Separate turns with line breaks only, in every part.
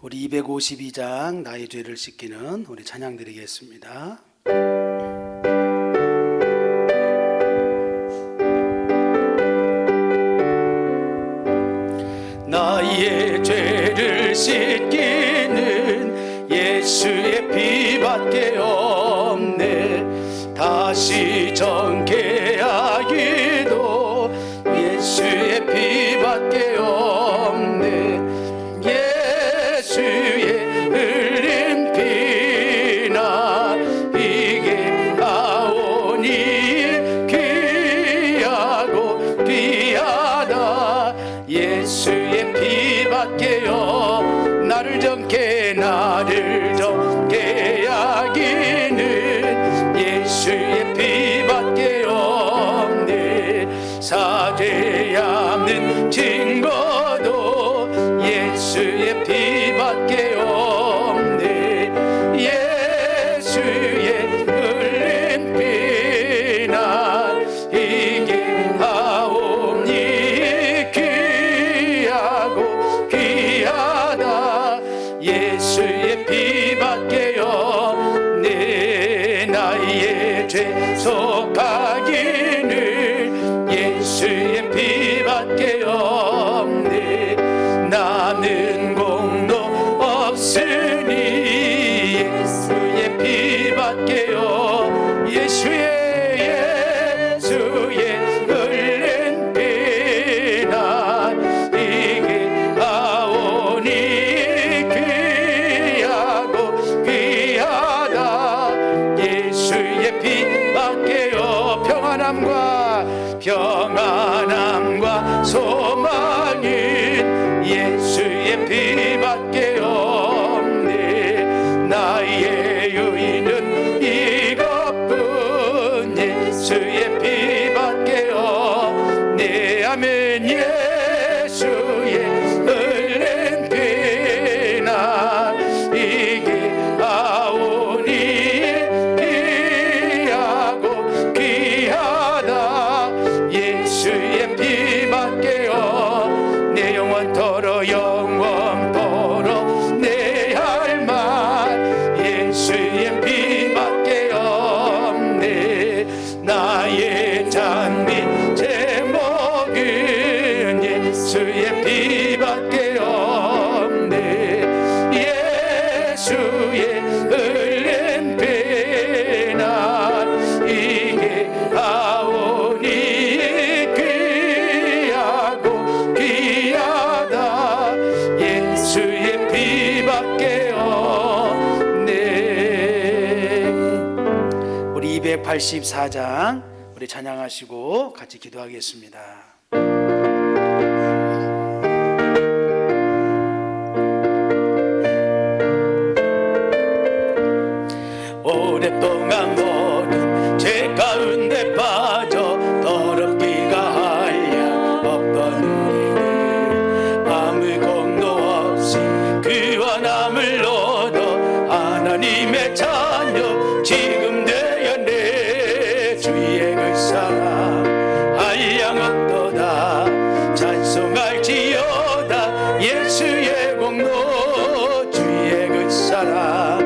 우리 252장 나의 죄를 씻기는 우리 찬양 드리겠습니다. 나의 죄를 씻기는 예수의 피밖에 없네. 다시 정케하기도 예수의 피밖에 없네. 예수의 흘린 피나 이게 아오니 귀하고 귀하다. 예수의 피밖에요. 나를 정케 하기는 예수의 피밖에 없네. 사죄 없는 증거도 예수의 피밖에 없네. 예수의 흘린 피나 이게 하오니 귀하고 귀하다. 예수의 피밖에요. 내 나의 죄 속하기는 예수의 피밖에 없네. 나는 공도 없으니 예수의 피밖에요. 예수의 흘린 피나 이게 아오니 귀하고 귀하다. 예수의 피밖에요.
예수의 흘린 피나 이게 아오니 귀하고 귀하다. 예수의 피밖에요 내 영원토록 영원토록 내 할 말. 예수의 피밖에 없네. 나의 찬미 제목은 예수의 피밖에 없네. 예수의 흘린 피나 이게 아오니 귀하고 귀하다. 예수의 피밖에 없네.
우리 284장 우리 찬양하시고 같이 기도하겠습니다.
오랫동안 모든 죄 가운데 빠져 더럽기가 한량 없던 우리를 아무 공로 없이 그와 남을 얻어 하나님의 자녀 지금 되었네. 주의 그 사랑 한량없도다. 찬송할지어다. 예수의 공로 주의 그 사랑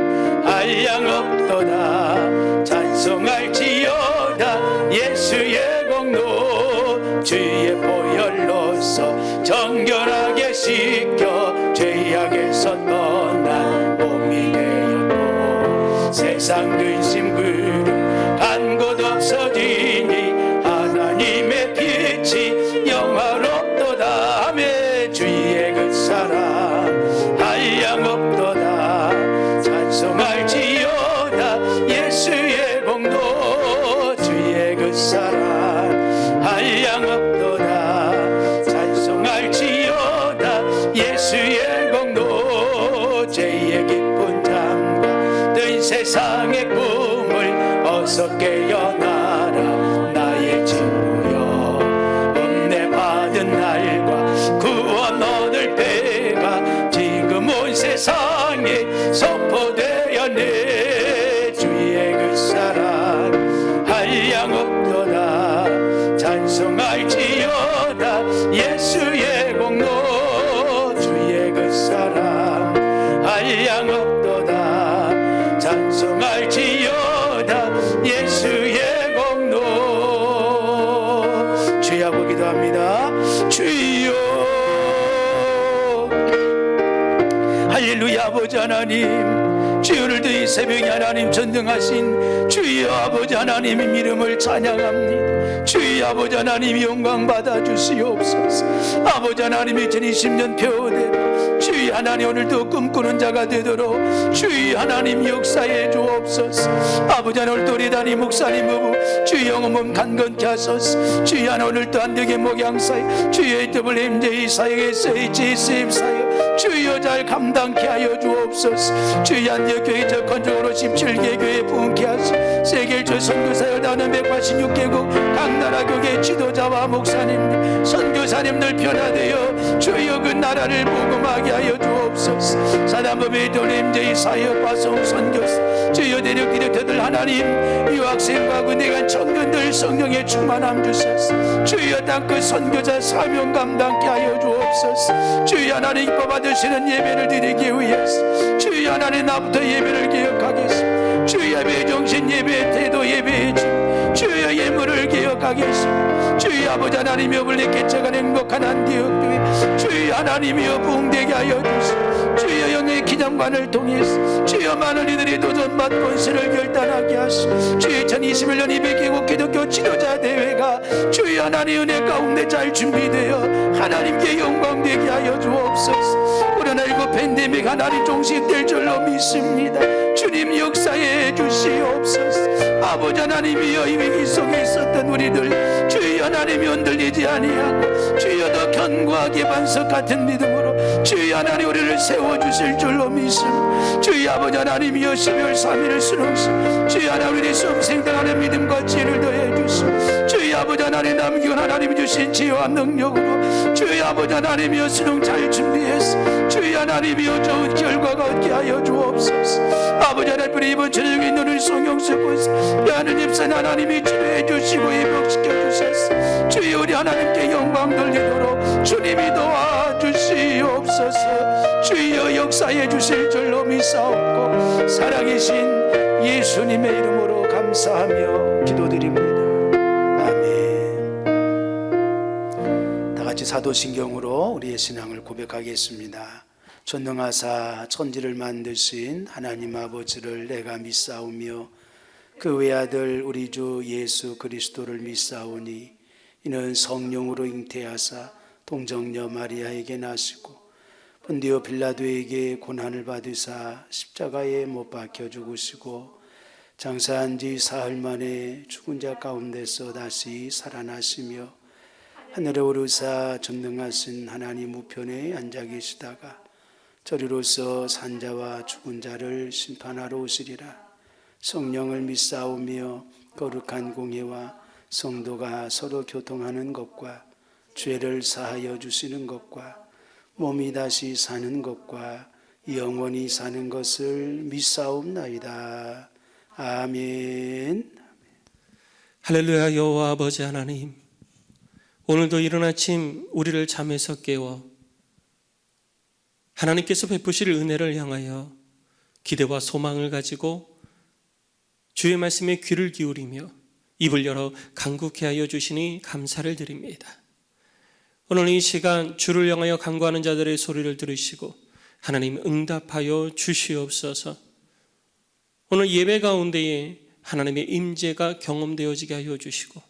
한량없도다. 찬송할지어다. 예수의 공로 주의 보혈로서 정결하게 씻겨 죄악에서 떠난 몸이 되었고 세상 근심 그름 간 곳 없어지니 하나님의 빛이 영화롭도다. 하매 주의 그 사랑 한량없도다. 찬송할지어다. 예수의 공로 주의 그 사랑 한량없도다. 찬송할지어다. 예수의 공로 죄의 깊은 잠과 뜬 세상의 꿈을 어서 깨어나라. 나의 친구여 은혜 받은 날과 구원 얻을 때가 지금 온 세상에 선포되었네. 주의 그 사랑 한량없도다. 찬송할지어다. 예수의 공로 주의 그 사랑 한량없도다. 찬송할지어다. 예수의 공로. 주여 하고 기도합니다. 주여 할렐루야. 아버지 하나님, 주여 오늘도 이 새벽에 하나님 전등하신 주여 아버지 하나님의 이름을 찬양합니다. 주여 아버지 하나님 영광 받아 주시옵소서. 아버지 하나님의 2020년 표대로 주여 하나님 오늘도 꿈꾸는 자가 되도록 주여 하나님 역사해 주옵소서. 아버지 하나님 오늘도 우리 담임 목사님 부부 주여 영혼 몸 간건케 하소서. 주여 하나님 오늘도 안되게 목양사역 주여 WMJ 사역에서 HSM 사역 주여 잘 감당케 하여 주옵소서. 주여 안디옥교회 저 건조로 17개 교회 부흥케 하소서. 세계일조 선교사역 나는 186개국 각 나라 교회 지도자와 목사님들 선교사님들 변화되어 주여 그 나라를 복음하게 하여 주옵소서. 사단법의 WMJ 사역 파송 선교사 주여 대륙 디렉터들 하나님 유학생과 군대간 청년들 성령의 충만함 주소서. 주여 땅끝 선교자 사명 감당케 하여 주옵소서. 주여 하나님 기뻐 받으시는 예배를 드리기 위해서 주여 하나님 나부터 예배를 개혁하겠습니다. 주여 예배 정신 예배 태도 예배해 주 주여 예물을 개혁하겠습니다. 주여 아버지 하나님이여 불리개척한 행복한 안디옥교회 주여 하나님이여 부흥되게 하여 주시옵소서. 주여 영의 기념관을 통해서 주여 많은 이들이 도전받 권세를 결단하게 하시옵소서. 주여 2021년 200개국 기독교 지도자 대회가 주여 하나님 은혜 가운데 잘 준비되어 하나님께 영광되게 하여 주옵소서. 코로나19 팬데믹 하나님 종식될 줄로 믿습니다. 주님 역사해 주시옵소서. 아버지 하나님이여 이 위기 속에 있었던 우리들 주여 하나님이 흔들리지 아니하고 주여 더 견고하게 반석 같은 믿음으로 주여 하나님 우리를 세워주실 줄로 믿습니다. 주여 아버지 하나님이여 12월 3일을 수능시 주여 하나님 우리 수험생들 안에 믿음과 지혜를 더해 주시옵소서. 주여 아버지 하나님 남기고 하나님이 주신 지혜와 능력으로 주의 아버지 하나님이여 수능 잘 준비해서 주의 하나님이여 좋은 결과가 얻게 하여 주옵소서. 아버지 하나님 이번 저녁에 눈을 성령 쓰고서 하나님 선 하나님이 치료해 주시고 회복시켜 주셔서 주의 우리 하나님께 영광 돌리도록 주님이 도와주시옵소서. 주여 역사해 주실 줄로 믿사옵고 살아계신 예수님의 이름으로 감사하며 기도드립니다. 아멘. 다 같이 사도신경으로 우리의 신앙을 고백하겠습니다. 전능하사 천지를 만드신 하나님 아버지를 내가 믿사오며 그 외아들 우리 주 예수 그리스도를 믿사오니 이는 성령으로 잉태하사 동정녀 마리아에게 나시고 본디오 빌라도에게 고난을 받으사 십자가에 못 박혀 죽으시고 장사한 지 사흘 만에 죽은 자 가운데서 다시 살아나시며 하늘에 오르사 전능하신 하나님 우편에 앉아 계시다가 저리로서 산자와 죽은 자를 심판하러 오시리라. 성령을 믿사오며 거룩한 공예와 성도가 서로 교통하는 것과 죄를 사하여 주시는 것과 몸이 다시 사는 것과 영원히 사는 것을 믿사옵나이다. 아멘.
할렐루야. 여호와 아버지 하나님, 오늘도 이른 아침 우리를 잠에서 깨워 하나님께서 베푸실 은혜를 향하여 기대와 소망을 가지고 주의 말씀에 귀를 기울이며 입을 열어 간구케 하여 주시니 감사를 드립니다. 오늘 이 시간 주를 향하여 간구하는 자들의 소리를 들으시고 하나님 응답하여 주시옵소서. 오늘 예배 가운데에 하나님의 임재가 경험되어지게 하여 주시고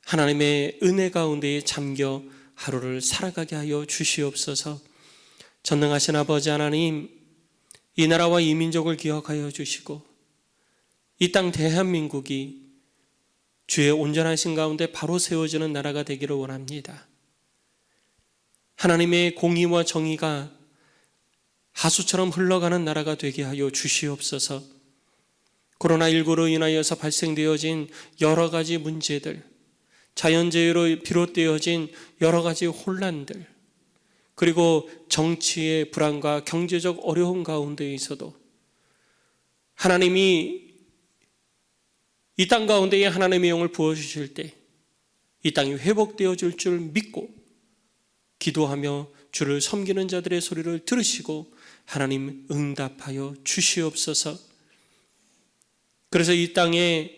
하나님의 은혜 가운데에 잠겨 하루를 살아가게 하여 주시옵소서. 전능하신 아버지 하나님, 이 나라와 이 민족을 기억하여 주시고 이 땅 대한민국이 주의 온전하신 가운데 바로 세워지는 나라가 되기를 원합니다. 하나님의 공의와 정의가 하수처럼 흘러가는 나라가 되게 하여 주시옵소서. 코로나19로 인하여서 발생되어진 여러 가지 문제들, 자연재해로 비롯되어진 여러 가지 혼란들, 그리고 정치의 불안과 경제적 어려움 가운데 있어도 하나님이 이 땅 가운데에 하나님의 영을 부어주실 때 이 땅이 회복되어질 줄 믿고 기도하며 주를 섬기는 자들의 소리를 들으시고 하나님 응답하여 주시옵소서. 그래서 이 땅에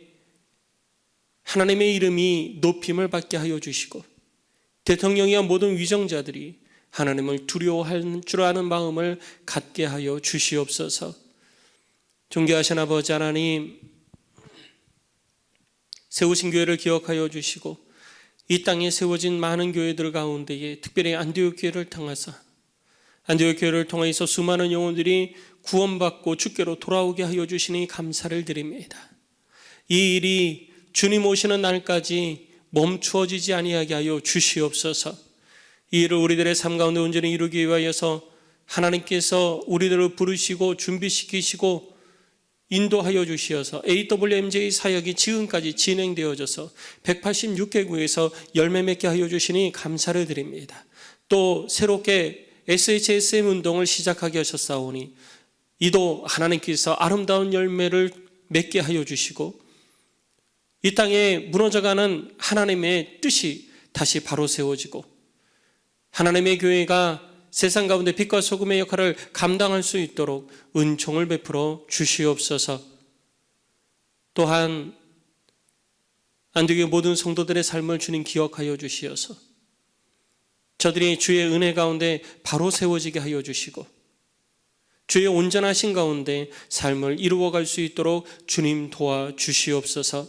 하나님의 이름이 높임을 받게 하여 주시고 대통령이와 모든 위정자들이 하나님을 두려워할 줄 아는 마음을 갖게 하여 주시옵소서. 존귀하신 아버지 하나님, 세우신 교회를 기억하여 주시고 이 땅에 세워진 많은 교회들 가운데에 특별히 안디옥 교회를 통해서 안디옥 교회를 통해서 수많은 영혼들이 구원받고 주께로 돌아오게 하여 주시니 감사를 드립니다. 이 일이 주님 오시는 날까지 멈추어지지 아니하게 하여 주시옵소서. 이 일을 우리들의 삶 가운데 온전히 이루기 위하여서 하나님께서 우리들을 부르시고 준비시키시고 인도하여 주시어서 AWMJ 사역이 지금까지 진행되어져서 186개국에서 열매 맺게 하여 주시니 감사를 드립니다. 또 새롭게 SHSM 운동을 시작하게 하셨사오니 이도 하나님께서 아름다운 열매를 맺게 하여 주시고 이 땅에 무너져가는 하나님의 뜻이 다시 바로 세워지고 하나님의 교회가 세상 가운데 빛과 소금의 역할을 감당할 수 있도록 은총을 베풀어 주시옵소서. 또한 안디옥의 모든 성도들의 삶을 주님 기억하여 주시어서 저들이 주의 은혜 가운데 바로 세워지게 하여 주시고 주의 온전하신 가운데 삶을 이루어갈 수 있도록 주님 도와주시옵소서.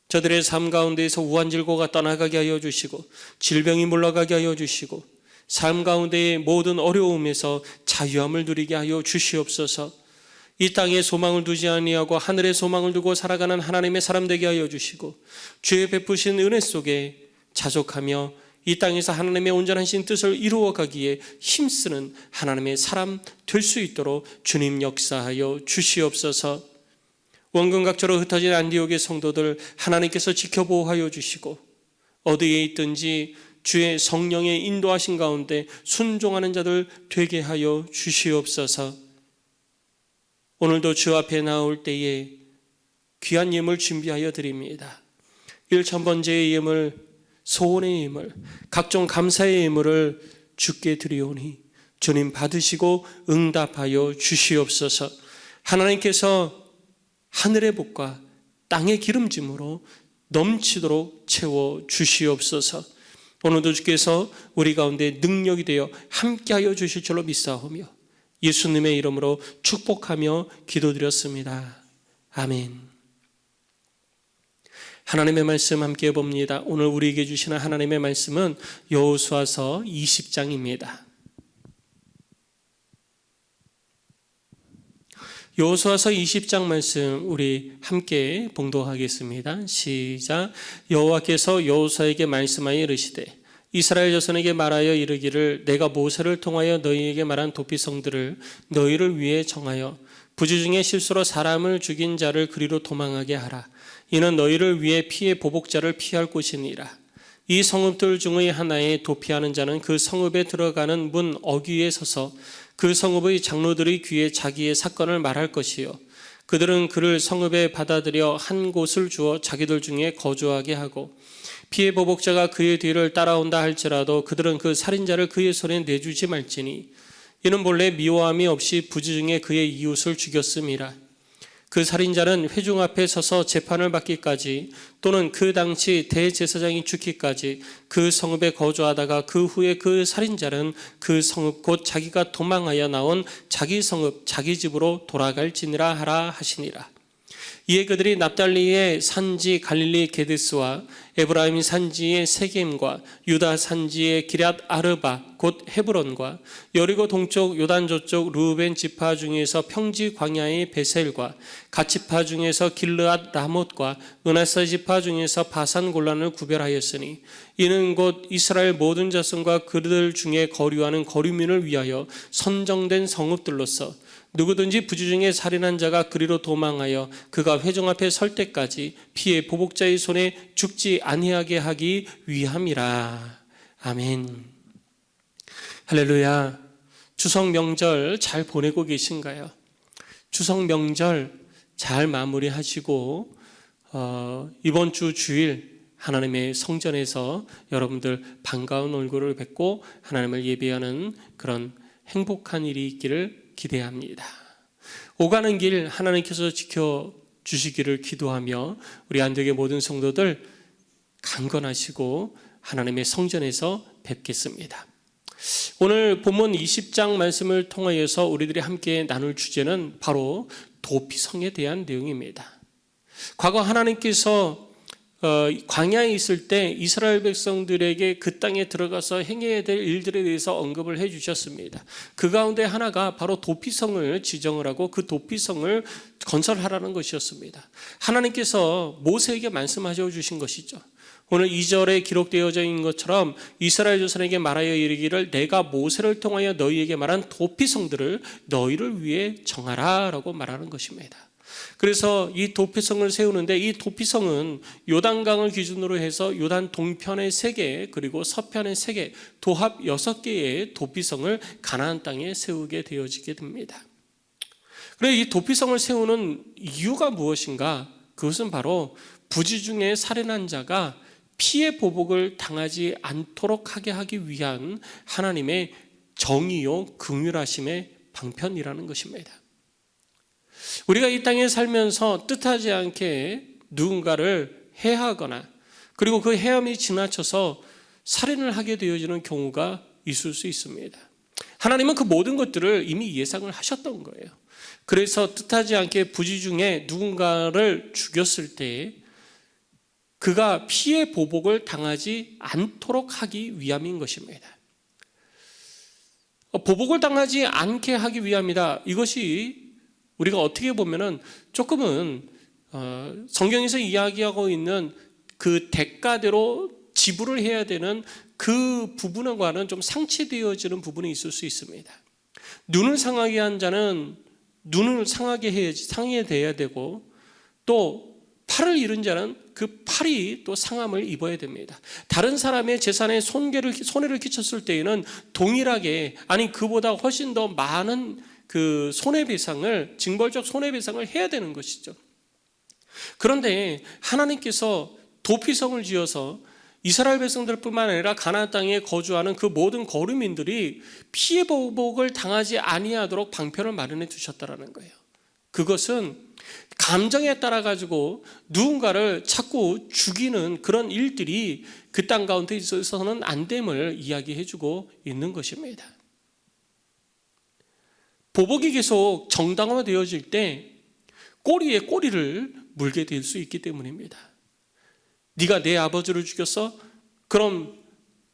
저들의 삶 가운데에서 우환질고가 떠나가게 하여 주시고 질병이 물러가게 하여 주시고 삶 가운데의 모든 어려움에서 자유함을 누리게 하여 주시옵소서. 이 땅에 소망을 두지 아니하고 하늘에 소망을 두고 살아가는 하나님의 사람 되게 하여 주시고 주의 베푸신 은혜 속에 자족하며 이 땅에서 하나님의 온전하신 뜻을 이루어가기에 힘쓰는 하나님의 사람 될 수 있도록 주님 역사하여 주시옵소서. 원근각처럼 흩어진 안디옥의 성도들 하나님께서 지켜보호하여 주시고 어디에 있든지 주의 성령의 인도하신 가운데 순종하는 자들 되게 하여 주시옵소서. 오늘도 주 앞에 나올 때에 귀한 예물 준비하여 드립니다. 1,000번째의 예물, 소원의 예물, 각종 감사의 예물을 주께 드리오니 주님 받으시고 응답하여 주시옵소서. 하나님께서 하늘의 복과 땅의 기름짐으로 넘치도록 채워 주시옵소서. 오늘도 주께서 우리 가운데 능력이 되어 함께하여 주실 줄로 믿사오며 예수님의 이름으로 축복하며 기도드렸습니다. 아멘. 하나님의 말씀 함께 봅니다. 오늘 우리에게 주시는 하나님의 말씀은 여호수아서 20장입니다. 여호수아서 20장 말씀 우리 함께 봉독하겠습니다. 시작. 여호와께서 여호수아에게 말씀하여 이르시되 이스라엘 자손에게 말하여 이르기를 내가 모세를 통하여 너희에게 말한 도피성들을 너희를 위해 정하여 부지 중에 실수로 사람을 죽인 자를 그리로 도망하게 하라. 이는 너희를 위해 피의 보복자를 피할 곳이니라. 이 성읍들 중의 하나에 도피하는 자는 그 성읍에 들어가는 문 어귀에 서서 그 성읍의 장로들의 귀에 자기의 사건을 말할 것이요 그들은 그를 성읍에 받아들여 한 곳을 주어 자기들 중에 거주하게 하고 피의 보복자가 그의 뒤를 따라온다 할지라도 그들은 그 살인자를 그의 손에 내주지 말지니 이는 본래 미워함이 없이 부지 중에 그의 이웃을 죽였음이라. 그 살인자는 회중 앞에 서서 재판을 받기까지 또는 그 당시 대제사장이 죽기까지 그 성읍에 거주하다가 그 후에 그 살인자는 그 성읍 곧 자기가 도망하여 나온 자기 성읍 자기 집으로 돌아갈지니라 하라 하시니라. 이에 그들이 납달리의 산지 갈릴리 게데스와 에브라임 산지의 세겜과 유다 산지의 기럇 아르바 곧 헤브론과 여리고 동쪽 요단 저쪽 르우벤 지파 중에서 평지 광야의 베셀과 갓지파 중에서 길르앗 라못과 은하사 지파 중에서 바산 골란을 구별하였으니 이는 곧 이스라엘 모든 자손과 그들 중에 거류하는 거류민을 위하여 선정된 성읍들로서 누구든지 부지 중에 살인한 자가 그리로 도망하여 그가 회중 앞에 설 때까지 피의 보복자의 손에 죽지 아니하게 하기 위함이라. 아멘. 할렐루야. 추석 명절 잘 보내고 계신가요? 추석 명절 잘 마무리하시고 이번 주 주일 하나님의 성전에서 여러분들 반가운 얼굴을 뵙고 하나님을 예배하는 그런 행복한 일이 있기를 기대합니다. 오가는 길 하나님께서 지켜주시기를 기도하며 우리 안동의 모든 성도들 강건하시고 하나님의 성전에서 뵙겠습니다. 오늘 본문 20장 말씀을 통하여서 우리들이 함께 나눌 주제는 바로 도피성에 대한 내용입니다. 과거 하나님께서 광야에 있을 때 이스라엘 백성들에게 그 땅에 들어가서 행해야 될 일들에 대해서 언급을 해 주셨습니다. 그 가운데 하나가 바로 도피성을 지정을 하고 그 도피성을 건설하라는 것이었습니다. 하나님께서 모세에게 말씀하셔 주신 것이죠. 오늘 2절에 기록되어져 있는 것처럼 이스라엘 자손에게 말하여 이르기를 내가 모세를 통하여 너희에게 말한 도피성들을 너희를 위해 정하라 라고 말하는 것입니다. 그래서 이 도피성을 세우는데 이 도피성은 요단강을 기준으로 해서 요단 동편의 3개 그리고 서편의 3개 도합 6개의 도피성을 가나안 땅에 세우게 되어지게 됩니다. 그래서 이 도피성을 세우는 이유가 무엇인가? 그것은 바로 부지 중에 살인한 자가 피의 보복을 당하지 않도록 하게 하기 위한 하나님의 정의요 긍휼하심의 방편이라는 것입니다. 우리가 이 땅에 살면서 뜻하지 않게 누군가를 해하거나 그리고 그 해함이 지나쳐서 살인을 하게 되어지는 경우가 있을 수 있습니다. 하나님은 그 모든 것들을 이미 예상을 하셨던 거예요. 그래서 뜻하지 않게 부지 중에 누군가를 죽였을 때 그가 피의 보복을 당하지 않도록 하기 위함인 것입니다. 보복을 당하지 않게 하기 위함이다. 이것이 우리가 어떻게 보면은 조금은 성경에서 이야기하고 있는 그 대가대로 지불을 해야 되는 그 부분과는 좀 상치되어지는 부분이 있을 수 있습니다. 눈을 상하게 한 자는 눈을 상하게 해야지 상해돼야 되고 또 팔을 잃은 자는 그 팔이 또 상함을 입어야 됩니다. 다른 사람의 재산에 손해를 끼쳤을 때에는 동일하게, 아니 그보다 훨씬 더 많은 그 손해배상을, 징벌적 손해배상을 해야 되는 것이죠. 그런데 하나님께서 도피성을 지어서 이스라엘 백성들뿐만 아니라 가나안 땅에 거주하는 그 모든 거류민들이 피해 보복을 당하지 아니하도록 방편을 마련해 두셨다라는 거예요. 그것은 감정에 따라 가지고 누군가를 자꾸 죽이는 그런 일들이 그 땅 가운데 있어서는 안 됨을 이야기해 주고 있는 것입니다. 보복이 계속 정당화되어질 때 꼬리에 꼬리를 물게 될 수 있기 때문입니다. 네가 내 아버지를 죽였어? 그럼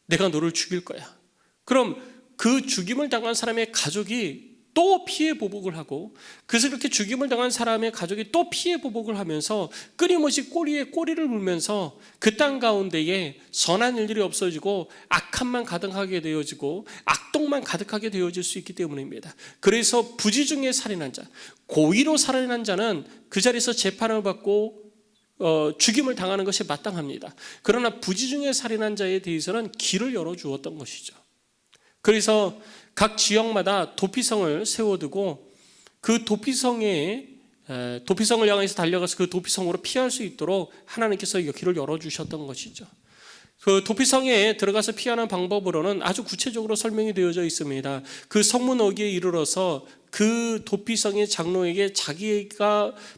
내가 너를 죽일 거야. 그럼 그 죽임을 당한 사람의 가족이 또 피해 보복을 하고, 그래서 그렇게 죽임을 당한 사람의 가족이 또 피해 보복을 하면서 끊임없이 꼬리에 꼬리를 물면서 그 땅 가운데에 선한 일들이 없어지고 악함만 가득하게 되어지고 악독만 가득하게 되어질 수 있기 때문입니다. 그래서 부지 중에 살인한 자, 고의로 살인한 자는 그 자리에서 재판을 받고 죽임을 당하는 것이 마땅합니다. 그러나 부지 중에 살인한 자에 대해서는 길을 열어주었던 것이죠. 그래서 각 지역마다 도피성을 세워두고 그 도피성을 향해서 달려가서 그 도피성으로 피할 수 있도록 하나님께서 길을 열어주셨던 것이죠. 그 도피성에 들어가서 피하는 방법으로는 아주 구체적으로 설명이 되어져 있습니다. 그 성문 어귀에 이르러서 그 도피성의 장로에게 자기에게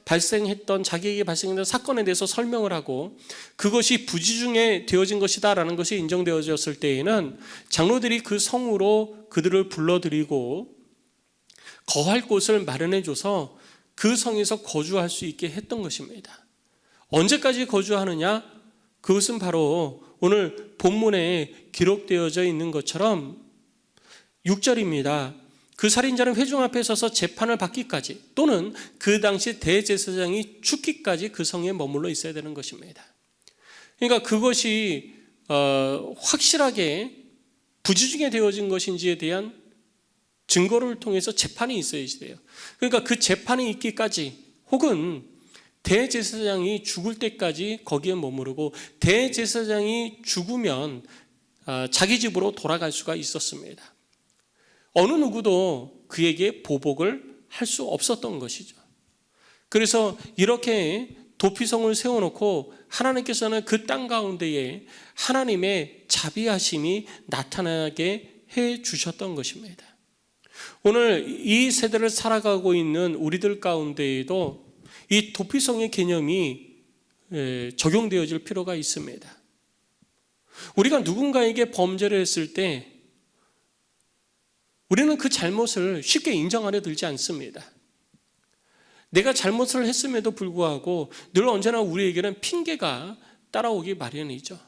발생했던 사건에 대해서 설명을 하고, 그것이 부지 중에 되어진 것이다라는 것이 인정되어졌을 때에는 장로들이 그 성으로 그들을 불러들이고 거할 곳을 마련해줘서 그 성에서 거주할 수 있게 했던 것입니다. 언제까지 거주하느냐? 그것은 바로 오늘 본문에 기록되어져 있는 것처럼 6절입니다. 그 살인자는 회중 앞에 서서 재판을 받기까지, 또는 그 당시 대제사장이 죽기까지 그 성에 머물러 있어야 되는 것입니다. 그러니까 그것이 확실하게 부지중에 되어진 것인지에 대한 증거를 통해서 재판이 있어야지 돼요. 그러니까 그 재판이 있기까지, 혹은 대제사장이 죽을 때까지 거기에 머무르고 대제사장이 죽으면 자기 집으로 돌아갈 수가 있었습니다. 어느 누구도 그에게 보복을 할 수 없었던 것이죠. 그래서 이렇게 도피성을 세워놓고 하나님께서는 그 땅 가운데에 하나님의 자비하심이 나타나게 해 주셨던 것입니다. 오늘 이 세대를 살아가고 있는 우리들 가운데에도 이 도피성의 개념이 적용되어질 필요가 있습니다. 우리가 누군가에게 범죄를 했을 때 우리는 그 잘못을 쉽게 인정하려 들지 않습니다. 내가 잘못을 했음에도 불구하고 늘 언제나 우리에게는 핑계가 따라오기 마련이죠.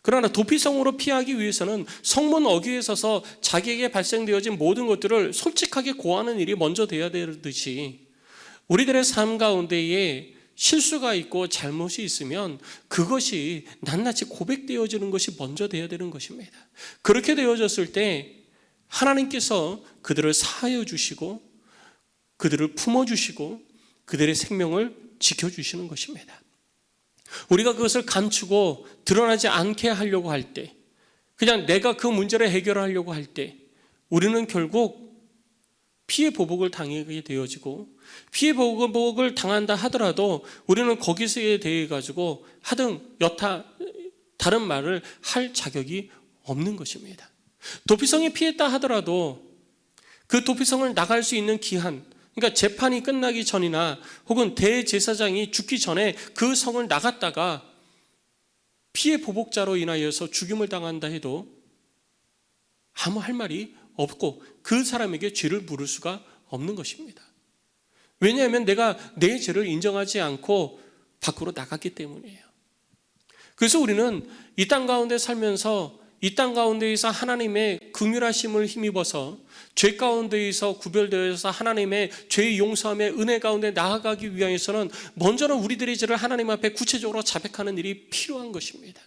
그러나 도피성으로 피하기 위해서는 성문 어귀에 서서 자기에게 발생되어진 모든 것들을 솔직하게 고하는 일이 먼저 돼야 되듯이, 우리들의 삶 가운데에 실수가 있고 잘못이 있으면 그것이 낱낱이 고백되어지는 것이 먼저 돼야 되는 것입니다. 그렇게 되어졌을 때 하나님께서 그들을 사하여 주시고 그들을 품어주시고 그들의 생명을 지켜주시는 것입니다. 우리가 그것을 감추고 드러나지 않게 하려고 할 때, 그냥 내가 그 문제를 해결하려고 할 때 우리는 결국 피해 보복을 당하게 되어지고, 피해 보복을 당한다 하더라도 우리는 거기서에 대해 가지고 하등 여타 다른 말을 할 자격이 없는 것입니다. 도피성에 피했다 하더라도 그 도피성을 나갈 수 있는 기한, 그러니까 재판이 끝나기 전이나 혹은 대제사장이 죽기 전에 그 성을 나갔다가 피해 보복자로 인하여서 죽임을 당한다 해도 아무 할 말이 없고 그 사람에게 죄를 물을 수가 없는 것입니다. 왜냐하면 내가 내 죄를 인정하지 않고 밖으로 나갔기 때문이에요. 그래서 우리는 이 땅 가운데 살면서 이 땅 가운데에서 하나님의 긍휼하심을 힘입어서 죄 가운데에서 구별되어서 하나님의 죄의 용서함의 은혜 가운데 나아가기 위해서는 먼저는 우리들의 죄를 하나님 앞에 구체적으로 자백하는 일이 필요한 것입니다.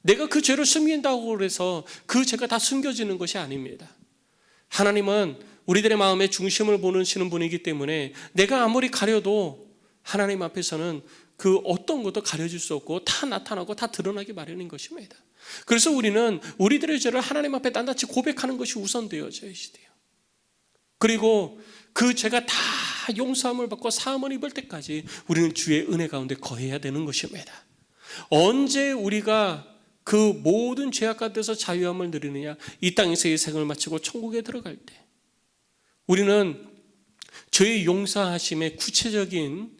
내가 그 죄를 숨긴다고 해서 그 죄가 다 숨겨지는 것이 아닙니다. 하나님은 우리들의 마음의 중심을 보시는 분이기 때문에 내가 아무리 가려도 하나님 앞에서는 그 어떤 것도 가려질 수 없고 다 나타나고 다 드러나기 마련인 것입니다. 그래서 우리는 우리들의 죄를 하나님 앞에 낱낱이 고백하는 것이 우선되어져야 돼요. 그리고 그 죄가 다 용서함을 받고 사함을 입을 때까지 우리는 주의 은혜 가운데 거해야 되는 것입니다. 언제 우리가 그 모든 죄악 가운데서 자유함을 누리느냐? 이 땅에서의 생을 마치고 천국에 들어갈 때 우리는 죄의 용서하심의 구체적인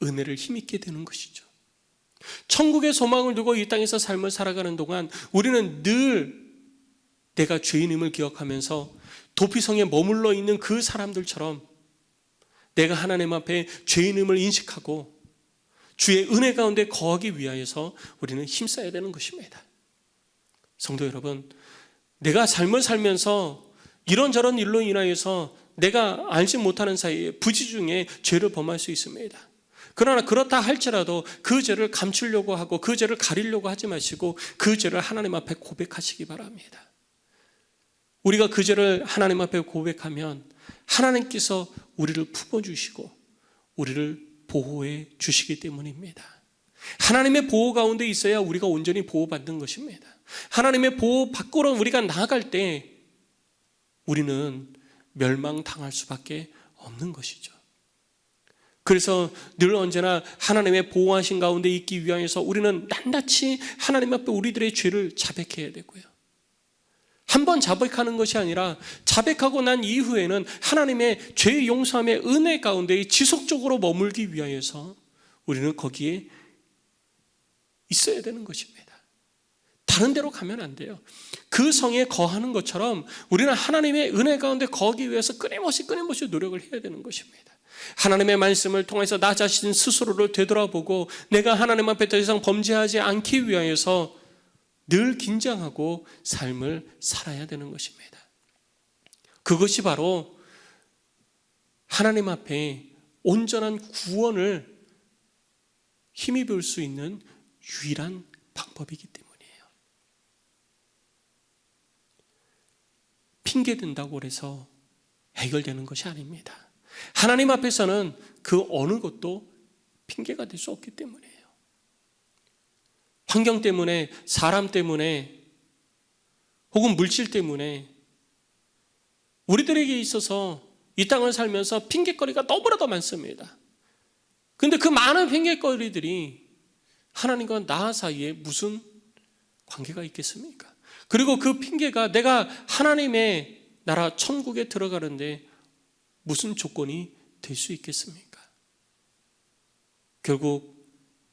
은혜를 힘입게 되는 것이죠. 천국의 소망을 두고 이 땅에서 삶을 살아가는 동안 우리는 늘 내가 죄인임을 기억하면서 도피성에 머물러 있는 그 사람들처럼 내가 하나님 앞에 죄인임을 인식하고 주의 은혜 가운데 거하기 위하여서 우리는 힘써야 되는 것입니다. 성도 여러분, 내가 삶을 살면서 이런저런 일로 인하여서 내가 알지 못하는 사이에 부지 중에 죄를 범할 수 있습니다. 그러나 그렇다 할지라도 그 죄를 감추려고 하고 그 죄를 가리려고 하지 마시고 그 죄를 하나님 앞에 고백하시기 바랍니다. 우리가 그 죄를 하나님 앞에 고백하면 하나님께서 우리를 품어주시고 우리를 보호해 주시기 때문입니다. 하나님의 보호 가운데 있어야 우리가 온전히 보호받는 것입니다. 하나님의 보호 밖으로 우리가 나아갈 때 우리는 멸망당할 수밖에 없는 것이죠. 그래서 늘 언제나 하나님의 보호하신 가운데 있기 위하여서 우리는 낱낱이 하나님 앞에 우리들의 죄를 자백해야 되고요. 한번 자백하는 것이 아니라 자백하고 난 이후에는 하나님의 죄 용서함의 은혜 가운데 지속적으로 머물기 위하여서 우리는 거기에 있어야 되는 것입니다. 다른 데로 가면 안 돼요. 그 성에 거하는 것처럼 우리는 하나님의 은혜 가운데 거하기 위해서 끊임없이 노력을 해야 되는 것입니다. 하나님의 말씀을 통해서 나 자신 스스로를 되돌아보고 내가 하나님 앞에 더 이상 범죄하지 않기 위하여서 늘 긴장하고 삶을 살아야 되는 것입니다. 그것이 바로 하나님 앞에 온전한 구원을 힘입을 수 있는 유일한 방법이기 때문이에요. 핑계 댄다고 해서 해결되는 것이 아닙니다. 하나님 앞에서는 그 어느 것도 핑계가 될 수 없기 때문이에요. 환경 때문에, 사람 때문에, 혹은 물질 때문에 우리들에게 있어서 이 땅을 살면서 핑계거리가 너무나도 많습니다. 그런데 그 많은 핑계거리들이 하나님과 나 사이에 무슨 관계가 있겠습니까? 그리고 그 핑계가 내가 하나님의 나라 천국에 들어가는데 무슨 조건이 될 수 있겠습니까? 결국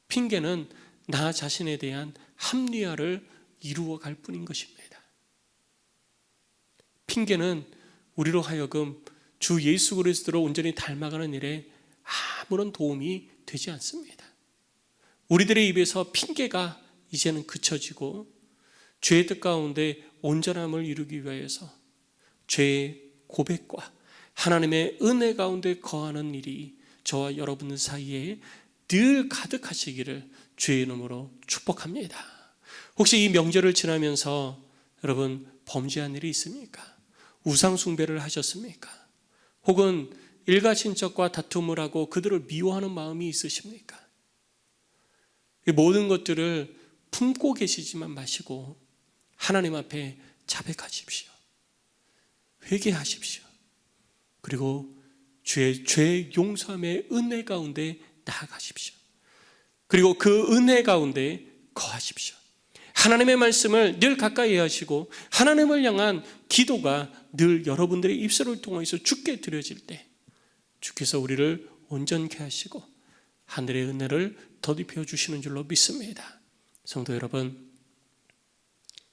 핑계는 나 자신에 대한 합리화를 이루어갈 뿐인 것입니다. 핑계는 우리로 하여금 주 예수 그리스도를 온전히 닮아가는 일에 아무런 도움이 되지 않습니다. 우리들의 입에서 핑계가 이제는 그쳐지고 죄의 뜻 가운데 온전함을 이루기 위해서 죄의 고백과 하나님의 은혜 가운데 거하는 일이 저와 여러분 사이에 늘 가득하시기를 주의 이름으로 축복합니다. 혹시 이 명절을 지나면서 여러분 범죄한 일이 있습니까? 우상 숭배를 하셨습니까? 혹은 일가 친척과 다툼을 하고 그들을 미워하는 마음이 있으십니까? 이 모든 것들을 품고 계시지만 마시고 하나님 앞에 자백하십시오. 회개하십시오. 그리고 죄 용서함의 은혜 가운데 나아가십시오. 그리고 그 은혜 가운데 거하십시오. 하나님의 말씀을 늘 가까이 하시고 하나님을 향한 기도가 늘 여러분들의 입술을 통해서 주께 드려질 때 주께서 우리를 온전케 하시고 하늘의 은혜를 더입혀 주시는 줄로 믿습니다. 성도 여러분,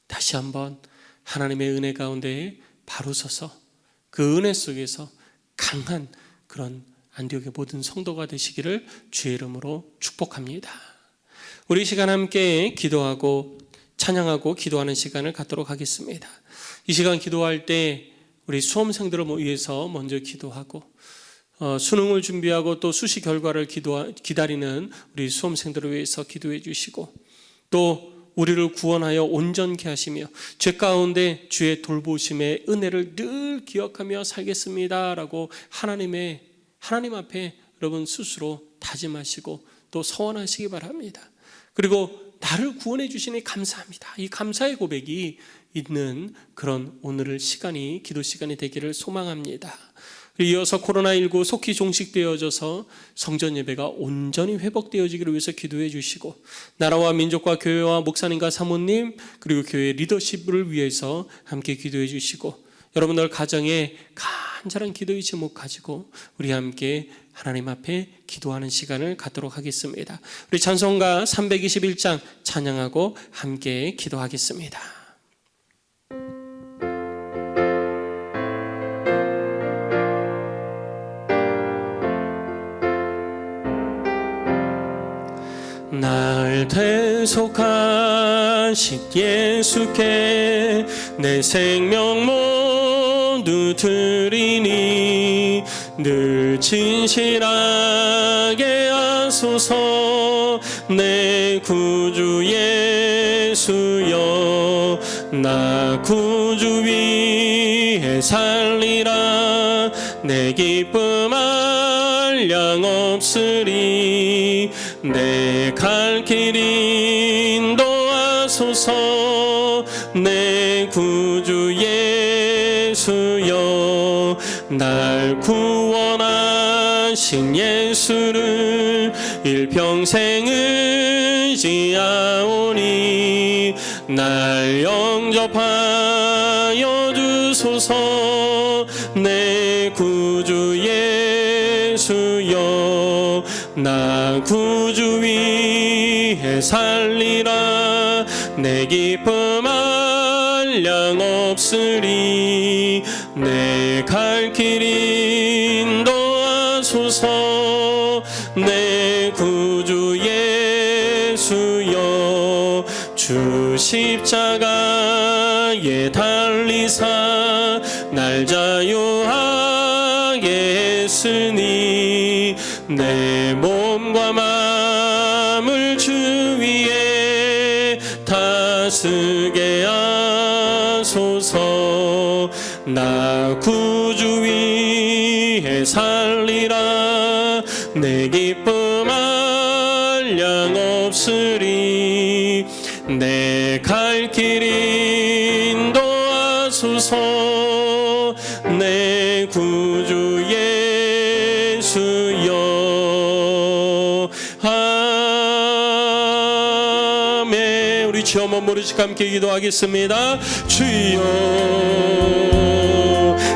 다시 한번 하나님의 은혜 가운데 바로 서서 그 은혜 속에서 강한 그런 안디옥의 모든 성도가 되시기를 주의 이름으로 축복합니다. 우리 시간 함께 기도하고 찬양하고 기도하는 시간을 갖도록 하겠습니다. 이 시간 기도할 때 우리 수험생들을 위해서 먼저 기도하고 수능을 준비하고 또 수시 결과를 기다리는 우리 수험생들을 위해서 기도해 주시고 또 우리를 구원하여 온전케 하시며 죄 가운데 주의 돌보심의 은혜를 늘 기억하며 살겠습니다라고 하나님 앞에 여러분 스스로 다짐하시고 또 서원하시기 바랍니다. 그리고 나를 구원해 주시니 감사합니다. 이 감사의 고백이 있는 그런 오늘 시간이, 기도 시간이 되기를 소망합니다. 이어서 코로나19 속히 종식되어져서 성전 예배가 온전히 회복되어지기를 위해서 기도해 주시고, 나라와 민족과 교회와 목사님과 사모님 그리고 교회 리더십을 위해서 함께 기도해 주시고, 여러분들 가정에 간절한 기도의 제목 가지고 우리 함께 하나님 앞에 기도하는 시간을 갖도록 하겠습니다. 우리 찬송가 321장 찬양하고 함께 기도하겠습니다. 날 대속하신 예수께 내 생명 모두 드리니 늘 진실하게 하소서. 내 구주 예수여, 나 구주 위에 살리라. 내 기쁨 한량 없으리. 내 갈 길 인도하소서. 내 구주 예수여, 날 구원하신 예수를 일평생 의지하오니 날 영접하여 주소서. 내 구주 예수여, 나 구주 위에 살리라. 내 기쁨 한량 없으리. 내 갈 길 인도하소서. 내 구주 예수여, 주 십자가에 달리사 날 자유하게 했으니 내 몸과 마음을 주 위에 다스게 하소서. 나 구주 위에 살리라. 내 기쁨 한량 없으리. 내 갈 길 인도하소서. 내 구주 예수여. 아멘. 우리 주여 한번 모르시고 함께 기도하겠습니다. 주여.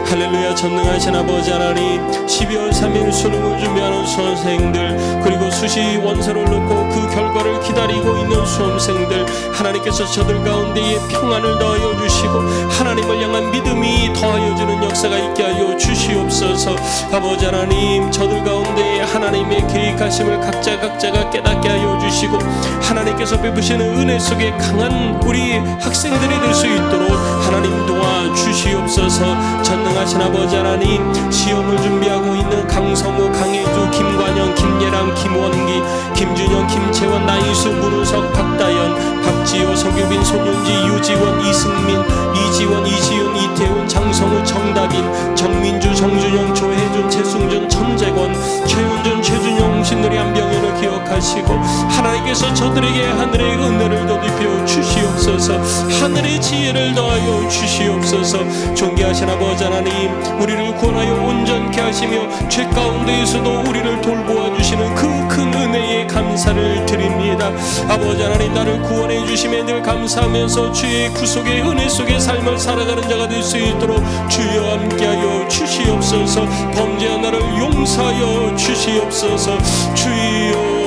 할렐루야. 전능하신 아버지 하나님, 12월 3일 수능을 준비하는 수험생들, 그리고 수시 원서를 넣고 그 결과를 기다리고 있는 수험생들, 하나님께서 저들 가운데에 평안을 더하여 주시고 하나님을 향한 믿음이 더하여지는 역사가 있게 하여 주시옵소서. 아버지 하나님, 저들 가운데에 하나님의 계획하심을 각자가 깨닫게 하여 주시고 하나님께서 베푸시는 은혜 속에 강한 우리 학생들이 될 수 있도록 하나님 도와주시옵소서. 전능하신 아버지 하나님, 시험을 준비하고 있는 강성우, 강혜주, 김관영, 김예랑, 김원기, 김준영, 김채원, 나이수, 문우석, 박다연, 박지호, 서규빈, 손윤지, 유지원, 이승민, 이지원, 이지윤, 이태훈, 장성우, 정다빈, 정민주, 정준영, 조혜준, 최승준, 천재권, 최윤준, 최준영, 신누리 안병현을 기억하시고 하나님께서 저들에게 하늘의 은혜를 더입혀 주시옵소서. 하늘의 지혜를 더하여 주시옵소서. 존귀하신 아버지 하나님, 우리를 구원하여 온전케 하시며 죄 가운데에서도 우리를 돌보아 주시는 그 큰 은혜에 감사를 드립니다. 아버지 하나님, 나를 구원해 주심에 늘 감사하면서 주의 구속의 은혜 속에 삶을 살아가는 자가 될 수 있도록 주여 함께하여 주시옵소서. 범죄한 나를 용서하여 주시옵소서. 주여.